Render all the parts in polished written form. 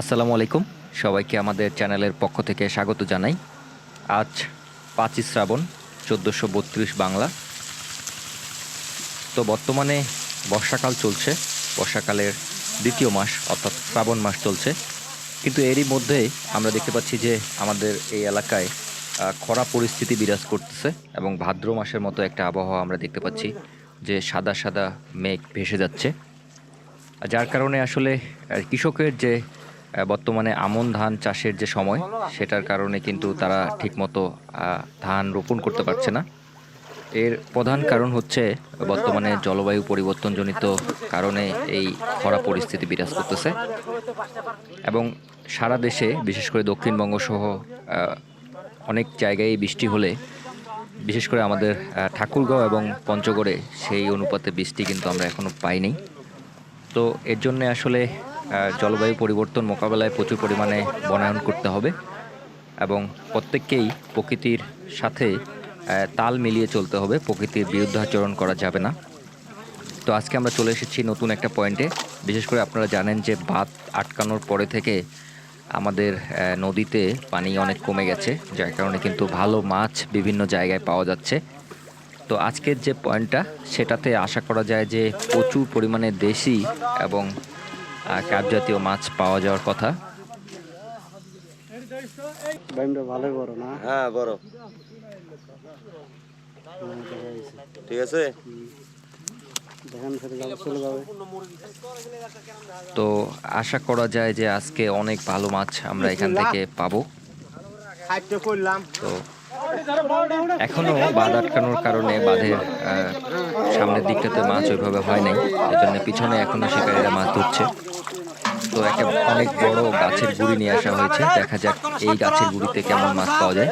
আসসালামু আলাইকুম। সবাইকে আমাদের চ্যানেলের পক্ষ থেকে স্বাগত জানাই। আজ ৫ই শ্রাবণ ১৪৩২ বাংলা। তো বর্তমানে বর্ষাকাল চলছে। বর্ষাকালের দ্বিতীয় মাস অর্থাৎ শ্রাবণ মাস চলছে। কিন্তু এরই মধ্যে আমরা দেখতে পাচ্ছি যে আমাদের এই এলাকায় খরা পরিস্থিতি বিরাজ করতেছে এবং ভাদ্র মাসের মতো একটা আবহাওয়া আমরা দেখতে পাচ্ছি যে সাদা সাদা মেঘ ভেসে যাচ্ছে। যার কারণে আসলে কৃষকের যে বর্তমানে আমন ধান চাষের যে সময়, সেটার কারণে কিন্তু তারা ঠিকমতো ধান রোপণ করতে পারছে না। এর প্রধান কারণ হচ্ছে বর্তমানে জলবায়ু পরিবর্তনজনিত কারণে এই খরা পরিস্থিতি বিরাজ করতেছে এবং সারা দেশে বিশেষ করে দক্ষিণবঙ্গ সহ অনেক জায়গায় বৃষ্টি হলে, বিশেষ করে আমাদের ঠাকুরগাঁও এবং পঞ্চগড়ে সেই অনুপাতে বৃষ্টি কিন্তু আমরা এখনো পাইনি। তো এর জন্য আসলে জলবায়ু পরিবর্তন মোকাবেলায় প্রচুর পরিমাণে বনায়ন করতে হবে এবং প্রত্যেককেই প্রকৃতির সাথে তাল মিলিয়ে চলতে হবে। প্রকৃতির বিরুদ্ধাচরণ করা যাবে না। তো আজকে আমরা চলে এসেছি নতুন একটা পয়েন্টে। বিশেষ করে আপনারা জানেন যে বাঁধ আটকানোর পরে থেকে আমাদের নদীতে পানি অনেক কমে গেছে, যার কারণে কিন্তু ভালো মাছ বিভিন্ন জায়গায় পাওয়া যাচ্ছে। তো আজকের যে পয়েন্টটা, সেটাতে আশা করা যায় যে প্রচুর পরিমাণে দেশি এবং কাপ জাতীয় মাছ পাওয়া যাওয়ার কথা। ভালোই বড় না? হ্যাঁ বড়, ঠিক আছে। তো আশা করা যায় যে আজকে অনেক ভালো মাছ আমরা এখান থেকে পাবো। তো এখনো বাঁধ আটকানোর কারণে বাঁধের সামনের দিকটাতে মাছ ওইভাবে হয় নাই, এজন্য পিছনে এখনো শিকারীরা মাছ ধরছে। তো একটা অনেক বড় গাছের গুড়ি নিয়ে আসা হয়েছে, দেখা যাক এই গাছের গুড়িতে কেমন মাছ পাওয়া যায়।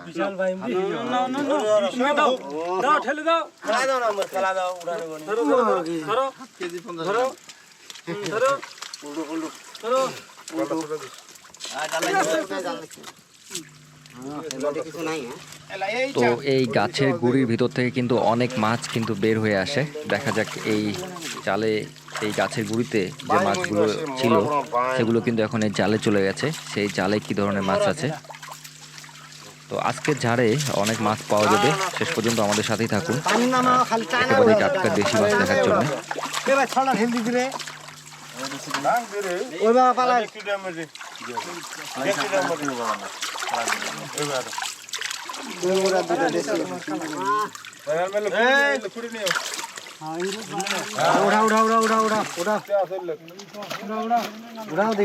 বিশাল ভাই দাও ঠেলে দাও, খেলা দাও না, খেলা দাও, উড়ানো ধরো ধরো কেজি 50 ধরো ধরো ধরো তো এই গাছের গুড়ির ভিতর থেকে কিন্তু অনেক মাছ কিন্তু বের হয়ে আসে। দেখা যাক এই জালে, এই গাছের গুড়িতে যে মাছগুলো ছিল সেগুলো কিন্তু এখন এই জালে চলে গেছে। সেই জালে কি ধরনের মাছ আছে। তো আজকের ঝাড়ে অনেক মাছ পাওয়া যাবে। শেষ পর্যন্ত আমাদের সাথেই থাকুন একেবারে টাটকা দেশি মাছ দেখার জন্য।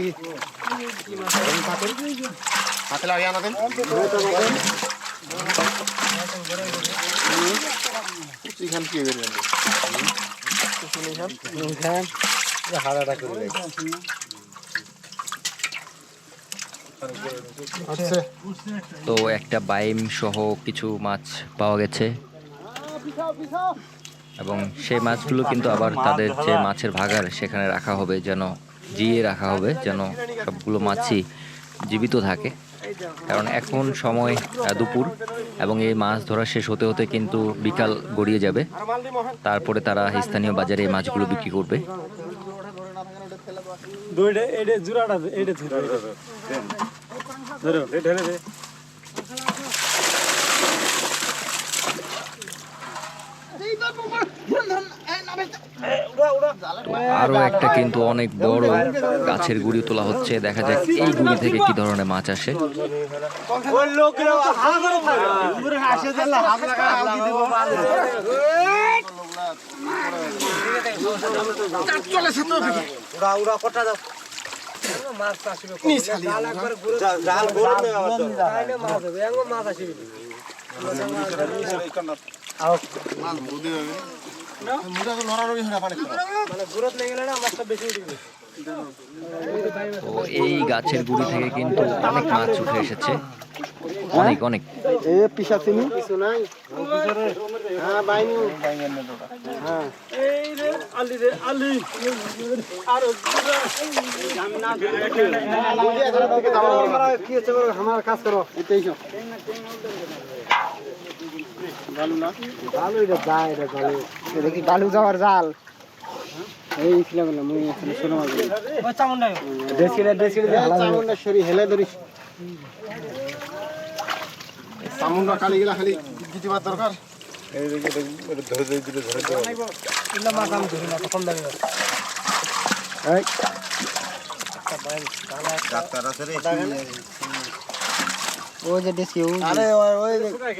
দেখি তো একটা বাইম সহ কিছু মাছ পাওয়া গেছে এবং সেই মাছগুলো কিন্তু আবার তাদের যে মাছের ভাগার সেখানে রাখা হবে, যেন জিয়ে রাখা হবে, যেন সবগুলো মাছই জীবিত থাকে। কারণ এখন সময় দুপুর এবং এই মাছ ধরা শেষ হতে হতে কিন্তু বিকাল গড়িয়ে যাবে। তারপরে তারা স্থানীয় বাজারে এই মাছগুলো বিক্রি করবে। আরো একটা কিন্তু অনেক বড় গাছের গুড়ি তোলা হচ্ছে। দেখা যাক এই গুড়ি থেকে কি ধরনের মাছ আসে। তো এই গাছের গুড়ি থেকে কিন্তু অনেক মাছ উঠে এসেছে, অনেক অনেক। আমার কাজ করো এটাই ভালো এটা যায় এটা ভালো এটা কি বালু যাওয়ার জাল এই ছিলাম না মুই আসলে শোনো মাঝে চামুন্ডা দেশিলে চামুন্ডা শরী হেলে ধরিস চামুন্ডা কালি গেলা খালি গিটি মার দরকার এই দেখে ধরে দিলে ধরে দাও ইল্লা মাছ আমি ধরি না কম দাবি এই ডাক্তার আছে রে ওই যে দেশি আরে ওই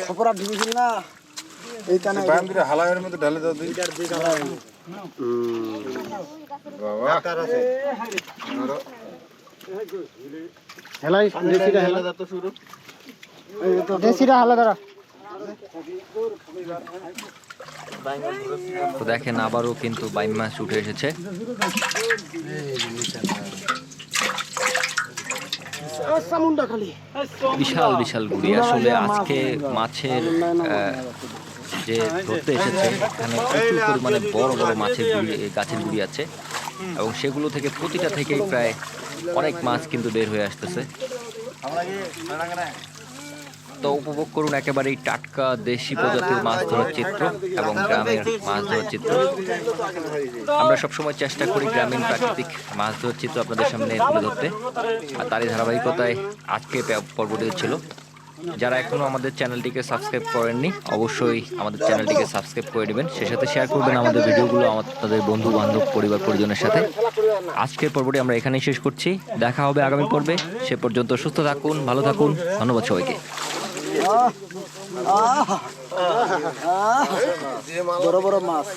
খপরা ঢুকেছিল না এইটা না বাম করে হালায়ের মধ্যে ঢালে দাও দিই বাবা ডাক্তার আছে হেলাই দেশিটা হেলা দাও তো শুরু দেশিটা হালা দাঁড়া তো দেখেন আবারও কিন্তু বাইম মাছ উঠে এসেছে। বিশাল বিশাল গুড়ি। আসলে আজকে মাছের যে ধরতে এসেছে এখানে প্রচুর পরিমাণে বড় বড় মাছের গুড়ি, গাছের গুড়ি আছে এবং সেগুলো থেকে প্রতিটা থেকেই প্রায় অনেক মাছ কিন্তু বের হয়ে আসতেছে। তো উপভোগ করুন একেবারেই টাটকা দেশি প্রজাতির মাছ ধরার চিত্র এবং গ্রামের মাছ ধরার চিত্র। আমরা সবসময় চেষ্টা করি গ্রামীণ প্রাকৃতিক মাছ ধরার চিত্র আপনাদের সামনে তুলে ধরতে, আর তারই ধারাবাহিকতায় আজকে পর্বটি ছিল। যারা এখনো আমাদের চ্যানেলটিকে সাবস্ক্রাইব করেননি অবশ্যই আমাদের চ্যানেলটিকে সাবস্ক্রাইব করে নেবেন, সেই সাথে শেয়ার করবেন আমাদের ভিডিওগুলো আপনাদের বন্ধু বান্ধব পরিবার পরিজনের সাথে। আজকের পর্বটি আমরা এখানেই শেষ করছি, দেখা হবে আগামী পর্বে। সে পর্যন্ত সুস্থ থাকুন, ভালো থাকুন, ধন্যবাদ সবাইকে। বড় বড় মাছ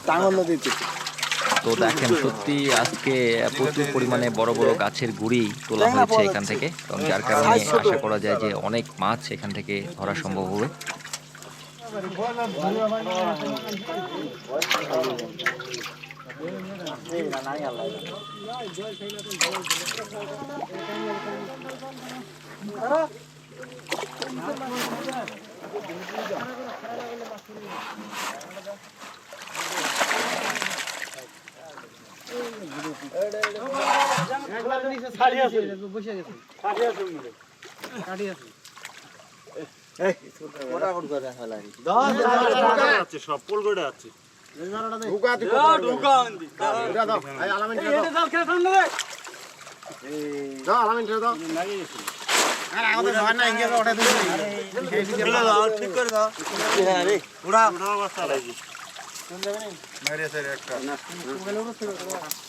টাঙ্গন নদীতে। তো দেখেন সত্যি আজকে প্রচুর পরিমাণে বড় বড় গাছের গুড়ি তোলা হয়েছে এখান থেকে, এবং যার কারণে আশা করা যায় যে অনেক মাছ এখান থেকে ধরা সম্ভব হবে। সব পোল করে আছে ঠিক করে দাও উড়া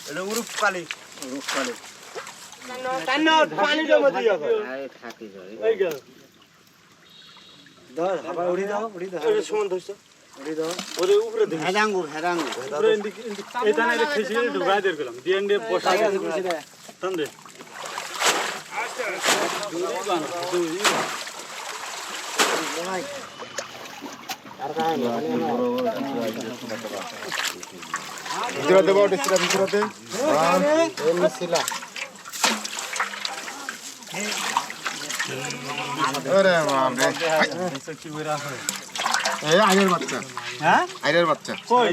এটা উরুপ কালি পানি জমা দিয়ে থাকি এই গেল দাও আবার উড়ি দাও এটা সমান ধরছ উড়ি দাও ওরে উপরে দিই হেডাঙ্গুর উপরে এটা না এটা খেসি ঢুকাই দিয়ে গেলাম দিয়ে দিয়ে বসা টান দে ভিতরে দেবো ওটা ভিতরে সিলা আরে বাপ রে এই আইরের বাচ্চা হ্যাঁ আইরের বাচ্চা কই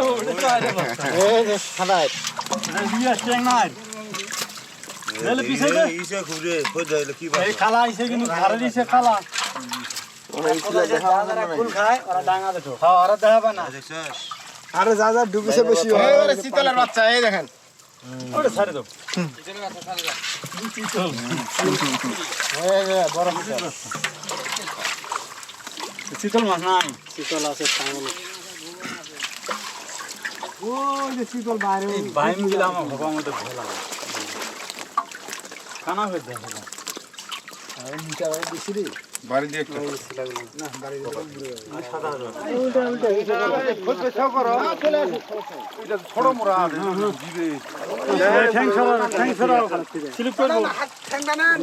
ওটা তো বাচ্চা এই খালাই বিয়া স্ট্যাং নাই নেলে পিছে দে ইসে খুঁজে কই যাইলো কি এই খালা আইছে কিন্তু ঘরে দিছে খালা ওরা ইসলা দেখা ফুল খায় ওরা ডাঙা দেখো হ্যাঁ ওরা দেখাবে না দেখছস আরে যা যা ডুবিছে বেশি হয় ওরে শীতলের বাচ্চা এই দেখেন ওরে ছাড়ে দাও শীতলের বাচ্চা ছাড়ে দাও শীতল এই বড় শীতল মাছ নাই শীতল আছে সামনে ওই যে শীতল বাইরে বাইম গিলা আমার ভাবা মতো ভালো লাগে খানা হয়ে যায় আরে নিচে বাইরে দিছি রে বাড়ি দিয়ে একটা না বাড়ি সাদা উল্টা উল্টা খোঁজ পেছাও করো চলে আসো এটা ছোট মোরা দিবে ঠ্যাং সরাও স্লিপ করবো ঠ্যাংটা নেন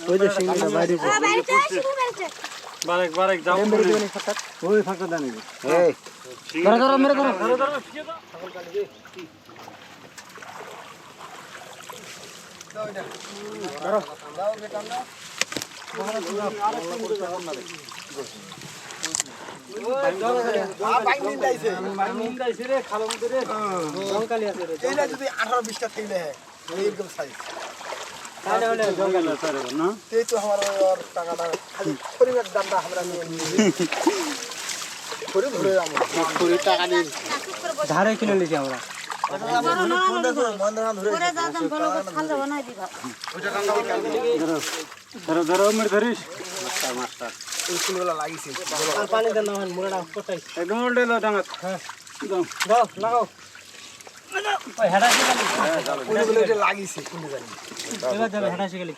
ওই যে সিংহটা বাইরে বারেক যাও ওই ফাঁকা দেন এই ধরো ধরো মেরে ধরো ধরো এইটা যদি 18-20টা থাকলে এইরকম সাইজ না এই তো আমার ওর টাকাটা খালি শরীরের দামটা আমরা নিয়ে নিই শরীর ধরে যাবো শরীর টাকা নিয়ে ধারে কিনে নিয়েছি আমরা ধরো ধরো মেরে ধরিস স্কুলগুলো লাগিয়েছি পানি দেন না মুড়াটা কোথায় একদম উল্টে দাও ডাঙাত দাও লাগাও ওই হেডা শিখালি ওইগুলো যে লাগিয়েছি কোনটা জানি এবার যাবে হেডা শিখালি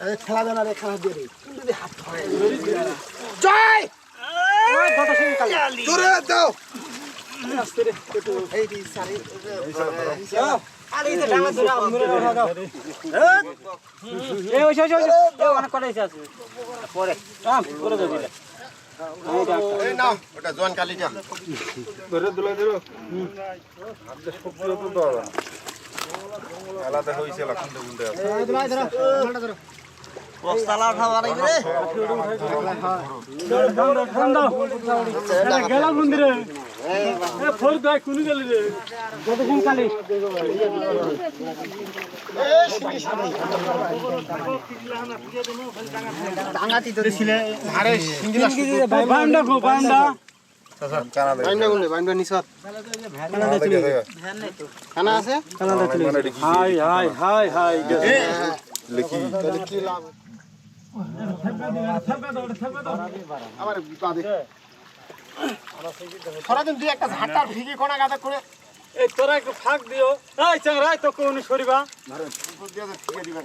আরে খেলা দেন আরে খেলা দিয়ে রে যদি হাত ধরে জয় ওই কত শিখালি দূরে দাও এই দি সারি আরে এই ডাঙা ধরে মুড়া দাও এই ওই অনেক কটাইছে আছে পরে পরে যাবে এই নাও ওটা জোয়ান কালিটা ধরে দুলাই ধরো হাতে শক্তি তো তো আলাদা হইছে লক্ষণ গুন্ডে আছে ধরো মালটা ধরো বস্তালা উঠাবার রে গেলা মন্দিরে ফোর দাই কোন গেলি রে কত শিখালি ডাঙাতি তো ছিলে আরে সিঙ্গিলা বামডা গো বামডা কানা দেখ বাইন্দা গুলে বাইন্দা নিছত কানা দেখ খানা আছে হাই হাই হাই হাই লিখি কি লাভ আমার বিপাদে সারাদিন দুই একটা ঝাঁটার ভিগি কোনা গাদা করে এই তোরা একটু ফাঁক দিও এই চাংরাই তো কোন সরিবা ঠিকে দিবেন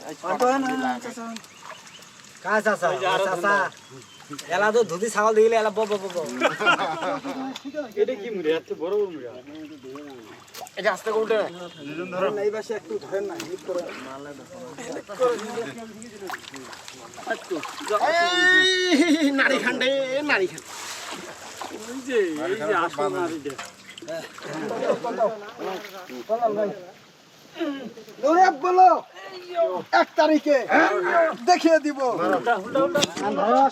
কাজ আছে চাচা এলা তো ধুতি ছাগল দিলে এলা বব বব এটা কি মুড়ে এত বড় বড় মুড়ে এটা আস্তে করে উঠে এই পাশে একটু ধরেন না হিট করে এই নারী খান্ডে নারী খান্ডে এই যে আসল মারি দে ওরে বলো 1 তারিখে দেখিয়ে দিব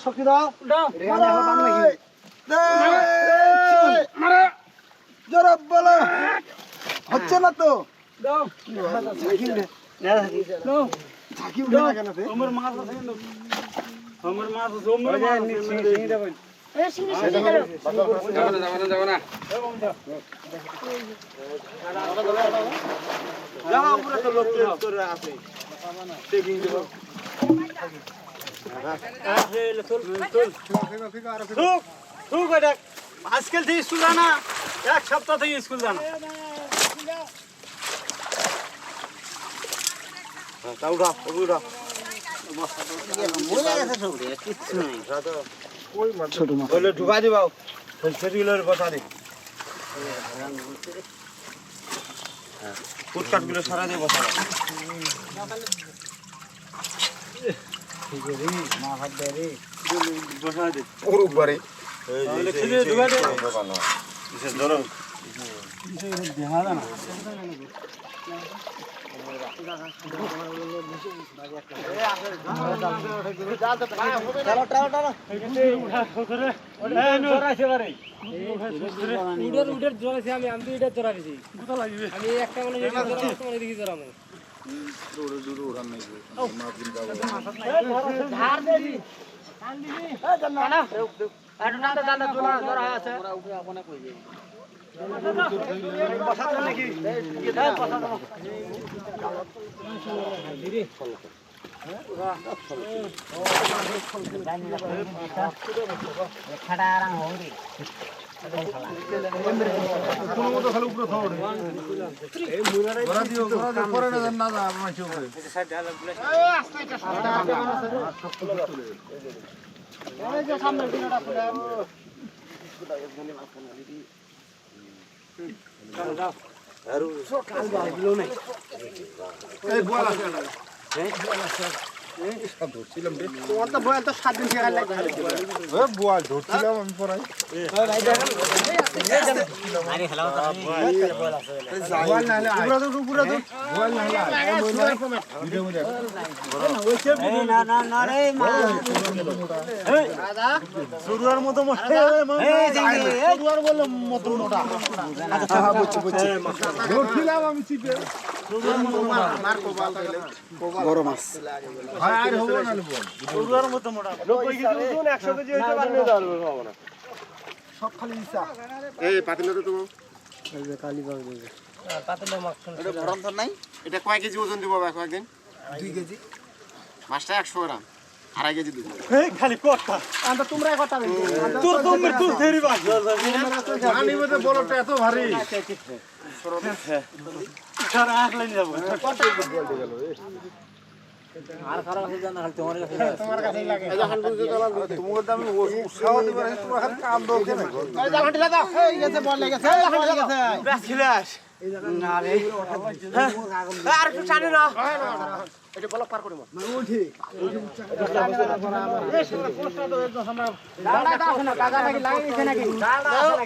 শক্তি দাও মারা জোরে বলো হচ্ছে না তো থাকি উঠে না কেন আমার মাছ আছে আমার মাছ আছে আমার মাছ আজকাল থেকে স্কুল জানা এক সপ্তাহ থেকে স্কুল জানা বলে ঢুকা দিবাও সেগুলোর কথা নেই ফুটকাট গুলো সারা দিয়ে বসা বসা দে ওরুক বাড়ি ছেলে ঢুকা দে ধরো দেখা জানা উডের জোরাছি আমি তো এটা জোরাছি আমি একটা মানে দেখি জোরামো ধার দেবি টান দিবি না একটু টান টান জোরা আছে তোমার তো বয়াল তো 7 দিন থেকে লাগে বুয়াল ধরছিলাম আমি পড়াই বুয়াল না হলে উপরে তো বুয়াল না হলে শুরুর মতো ধরছিলাম আমি চিপে মার কোবাল দিলে বড় মাছ হ্যাঁ আর হবে না বুয়াল শুরুর মতো মোটা 90 কেজি ওজন 100 কেজি হইতে পারলে দাঁড়াবে না সব খালি ইচ্ছা এই পাতিলে তো তুমি পাতলা মাছ এটা গরম তো নাই এটা কয় কেজি ওজন দিব বাবা কয়েকদিন 2 কেজি মাছটা 100 গ্রাম 2.5 কেজি দিব এই খালি কথা আন্তা তোমরাই কথা বলছো তোর তোমরা তুই ফেরি বাজ পানি মধ্যে বলটা এত ভারী স্যার আসলেন যাব তোমার কাছেই লাগে এই যখন বুঝতে চলা তোমার দামে উৎসাহ দিবে তোমার খালি কাম দাও কেন এই জামাটি লাগা এই গেছে বল লেগেছে এই জামাটি লেগেছে ব্যাস খিলাস আর একটু টানি না এটা বল পার করিম উঠি জালটা দাও না কাকা নাকি লাগি নিছে নাকি জালটা আছে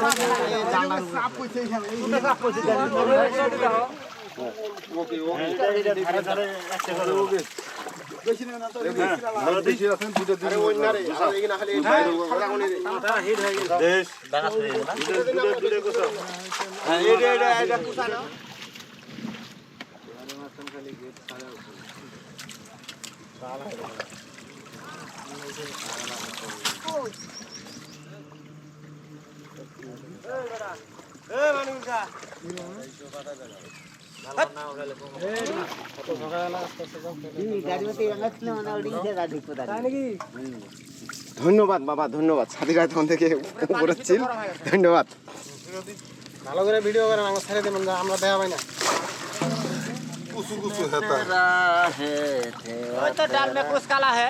নাকি জালটা সাপ কইছে এখানে সাপ কইছে ওকে বেশি না তো বেশি আছেন দুটো আরে ওই না রে আর এই না খালি বাইরে খড়া কোনি রে হিট হয়ে গেল দেশ বাগাস হয়ে গেল দূরে কোসা এটা কুসা না ধন্যবাদ বাবা ধন্যবাদ সাথী গায়ে তখন থেকে উপরে ছিল ধন্যবাদ ভালো করে ভিডিও করেন আমরা ছেড়ে দেবেন আমরা দেখা পাই না কুসু কুসু হেতা तो डाल में कुछ काला है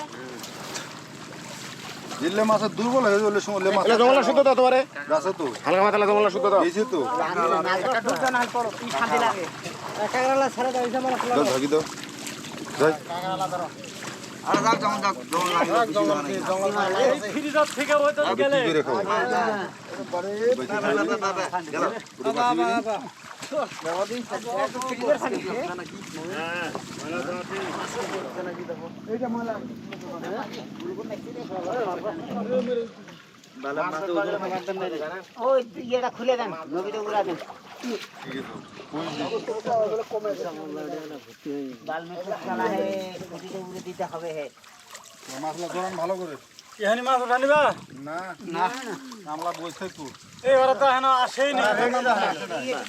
জিল্লে মাছ দুর্বল হয়ে গেলে সময় মাছ এটা জঙ্গলের শুদ্ধ দাও তোমারে আছে তো হালকা মাথালা জঙ্গলের শুদ্ধ দাও এইছে তো कागराला छाड़ा दो ऐसा मारा দাও ঢাকি দাও যাই ফ্রিজত থেকে হয়তো গেলে কি করে খাও ওই ইয়েটা খুলে দেন নবীটা উড়া দেন বাল में कुछ खाना है খুঁটিতে উড়ে দিতে হবে হে মাছলা জড়ান ভালো করে এখানে মাছ উঠানিবা না না আমরা বসে তো এই ওরা তো এখন আসেই নি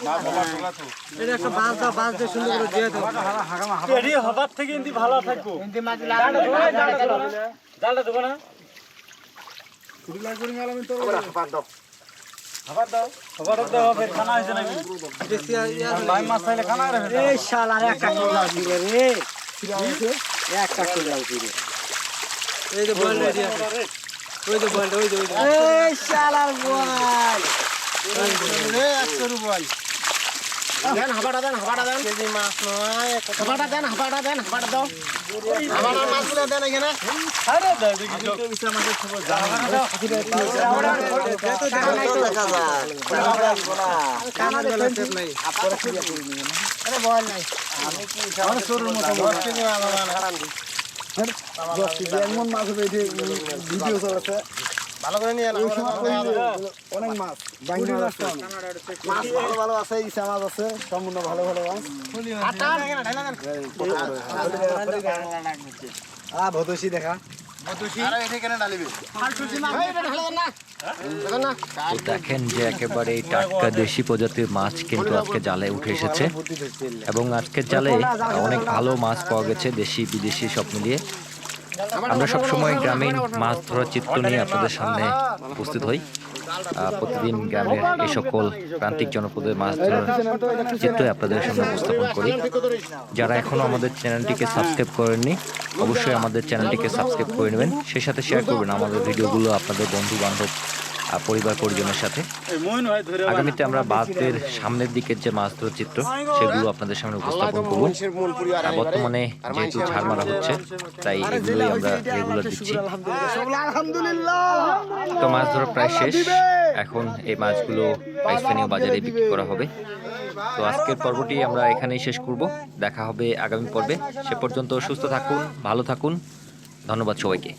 মাছ ভালো তোলা তো এটা একটা বাঁশ দিয়ে সুন্দর করে দিয়ে দাও এডি হবার থেকে ইন্দি ভালো থাকবো ইন্দি মাছ জালটা দেবো না কুড়ি লাখ করে গেলাম তো বাদ দাও হবার দাও ফের খানা হয়েছে নাকি ভাই মাছ চাইলে খানা রেখে এই শালার একটা কোলা দিলে রে একটা কোলা দিলে এই যে বল রেডি আছে ওই যে বল ওই যে এই শালার বল রে 100 রুপাই দেন হাবাটা দেন কেজি মাছ নয় হাবাটা দেন হাবাটা দাও হাবাটা মাছগুলো দেন এখানে আরে দাও দেখি তো বিশা মাছের খবর জানা কানা দেখেন নাই আরে বল নাই আমি কি আমার সরুর মতো 10 কেজি মাছ হারান দি 10 কেজি এমন মাছ বেঁধে ভিডিও চলছে ভালো করে নিয়ে অনেক মাছ বাইনা আছে মাছ ভালো ভালো আছে ইসা মাছ আছে সম্পূর্ণ ভালো ভালো মাছ আটা এখানে ঢালা দেন ভদসি দেখা আরে এটা কেন ঢালিবি ফালতুসি মাছ এই এটা ঢালা দেন না দেন না তো দেখেন যে একেবারে টাটকা দেশি প্রজাতির মাছ কিন্তু আজকে জালে উঠে এসেছে এবং আজকের জালে অনেক ভালো মাছ পাওয়া গেছে দেশি বিদেশি সব মিলিয়ে আমরা সবসময় গ্রামীণ মাছ ধরার চিত্র নিয়ে আপনাদের সামনে উপস্থিত হই প্রতিদিন গ্রামের এই সকল প্রান্তিক জনপদের মাছ ধরার চিত্রই আপনাদের সামনে উপস্থাপন করি যারা এখনো আমাদের চ্যানেলটিকে সাবস্ক্রাইব করেননি অবশ্যই আমাদের চ্যানেলটিকে সাবস্ক্রাইব করে নেবেন সেই সাথে শেয়ার করবেন আমাদের ভিডিওগুলো আপনাদের বন্ধু বান্ধব পরিবার পরিজনের সাথে। এই মইন হয় ধরে আগামীতে আমরা বাঁধের সামনের দিকের যে মাছ ধরার চিত্র সেগুলো আপনাদের সামনে উপস্থাপন করব। বর্তমানে যেহেতু ঝাড় মারা হচ্ছে তাই এগুলোই আমরা রেগুলার দিচ্ছি। তো মাছ ধরা প্রায় শেষ, এখন এই মাছগুলো স্থানীয় বাজারে বিক্রি করা হবে। তো আজকের পর্বটি আমরা এখানেই শেষ করব, দেখা হবে আগামী পর্বে। সে পর্যন্ত সুস্থ থাকুন, ভালো থাকুন, ধন্যবাদ সবাইকে।